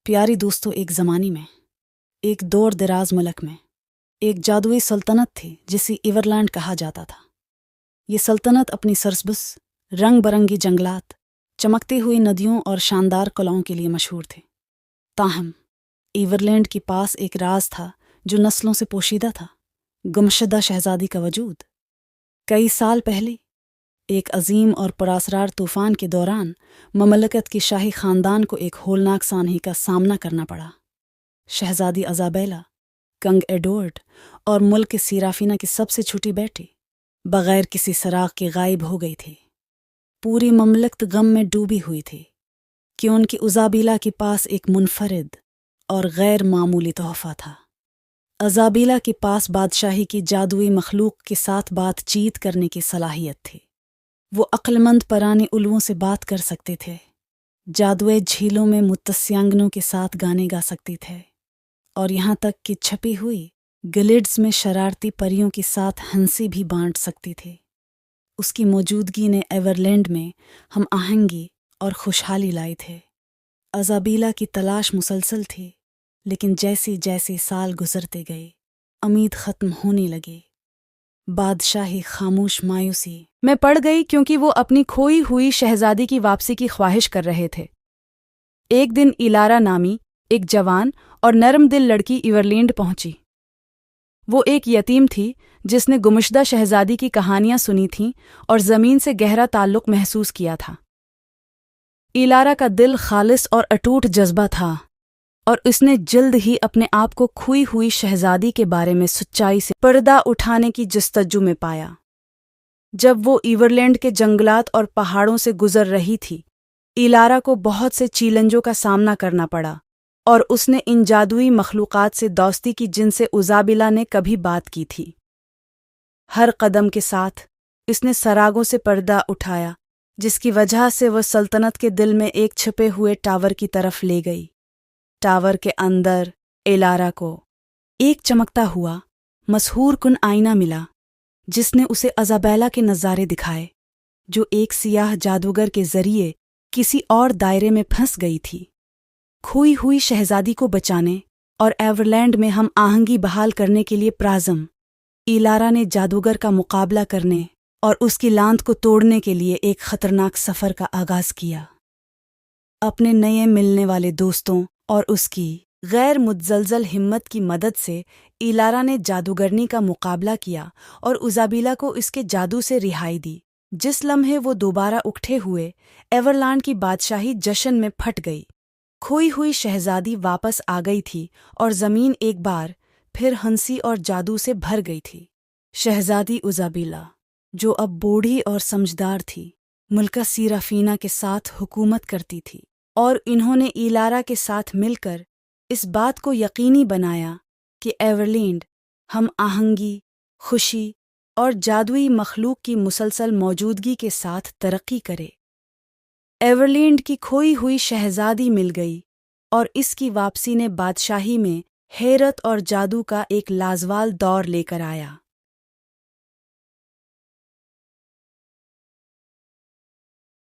प्यारी दोस्तों, एक ज़माने में, एक दूर दराज मुल्क में एक जादुई सल्तनत थी जिसे इवरलैंड कहा जाता था। ये सल्तनत अपनी सरसब्ज, रंग बरंगी जंगलात, चमकती हुई नदियों और शानदार किलों के लिए मशहूर थे। ताहम इवरलैंड के पास एक राज था जो नस्लों से पोशीदा था, गुमशुदा शहजादी का वजूद। कई साल पहले एक अजीम और पुरअसरार तूफान के दौरान ममलकत के शाही ख़ानदान को एक होलनाक सानही का सामना करना पड़ा। शहजादी अजाबेला, कंग एडवर्ड और मुल्क के सीराफिना की सबसे छोटी बेटी बग़ैर किसी सराग के गायब हो गई थी। पूरी ममलकत गम में डूबी हुई थी कि उनकी अजाबेला के पास एक मुनफरिद और गैर मामूली तोहफ़ा था। अजाबेला के पास बादशाही की जादुई मखलूक के साथ बातचीत करने की सलाहियत थी। वो अक्लमंद पराने उल्लुओं से बात कर सकते थे, जादुई झीलों में मुत्तस्यांगनों के साथ गाने गा सकते थे, और यहाँ तक कि छपी हुई गिलिड्स में शरारती परियों के साथ हंसी भी बांट सकती थी। उसकी मौजूदगी ने एवरलैंड में हम आहंगी और खुशहाली लाई थे। अजाबेला की तलाश मुसलसल थी, लेकिन जैसे जैसे साल गुजरते गए उम्मीद ख़त्म होने लगी। बादशाही खामोश मायूसी मैं पड़ गई क्योंकि वो अपनी खोई हुई शहजादी की वापसी की ख्वाहिश कर रहे थे। एक दिन इलारा नामी एक जवान और नरम दिल लड़की इवरलैंड पहुंची। वो एक यतीम थी जिसने गुमशुदा शहजादी की कहानियां सुनी थीं और ज़मीन से गहरा ताल्लुक महसूस किया था। इलारा का दिल खालिस और अटूट जज्बा था, और उसने जल्द ही अपने आप को खोई हुई शहजादी के बारे में सच्चाई से पर्दा उठाने की जस्तजू में पाया। जब वो इवरलैंड के जंगलात और पहाड़ों से गुजर रही थी, इलारा को बहुत से चैलेंजों का सामना करना पड़ा, और उसने इन जादुई मखलूक़ात से दोस्ती की जिनसे अजाबेला ने कभी बात की थी। हर कदम के साथ इसने सरागों से पर्दा उठाया, जिसकी वजह से वह सल्तनत के दिल में एक छिपे हुए टावर की तरफ ले गई। टावर के अंदर इलारा को एक चमकता हुआ मशहूर कुन आईना मिला, जिसने उसे अजाबेला के नज़ारे दिखाए, जो एक सियाह जादूगर के जरिए किसी और दायरे में फंस गई थी। खोई हुई शहजादी को बचाने और एवरलैंड में हम आहंगी बहाल करने के लिए प्राज़म इलारा ने जादूगर का मुकाबला करने और उसकी लांत को तोड़ने के लिए एक खतरनाक सफ़र का आगाज़ किया। अपने नए मिलने वाले दोस्तों और उसकी गैर मुतज़लज़ल हिम्मत की मदद से इलारा ने जादूगरनी का मुकाबला किया और अजाबेला को इसके जादू से रिहाई दी। जिस लम्हे वो दोबारा उठे हुए, एवरलैंड की बादशाही जश्न में फट गई। खोई हुई शहजादी वापस आ गई थी और ज़मीन एक बार फिर हंसी और जादू से भर गई थी। शहजादी अजाबेला, जो अब बूढ़ी और समझदार थी, मुल्का सीराफिना के साथ हुकूमत करती थी, और इन्होंने इलारा के साथ मिलकर इस बात को यकीनी बनाया कि एवरलैंड हम आहंगी, खुशी और जादुई मखलूक की मुसलसल मौजूदगी के साथ तरक्की करे। एवरलैंड की खोई हुई शहजादी मिल गई, और इसकी वापसी ने बादशाही में हैरत और जादू का एक लाजवाल दौर लेकर आया।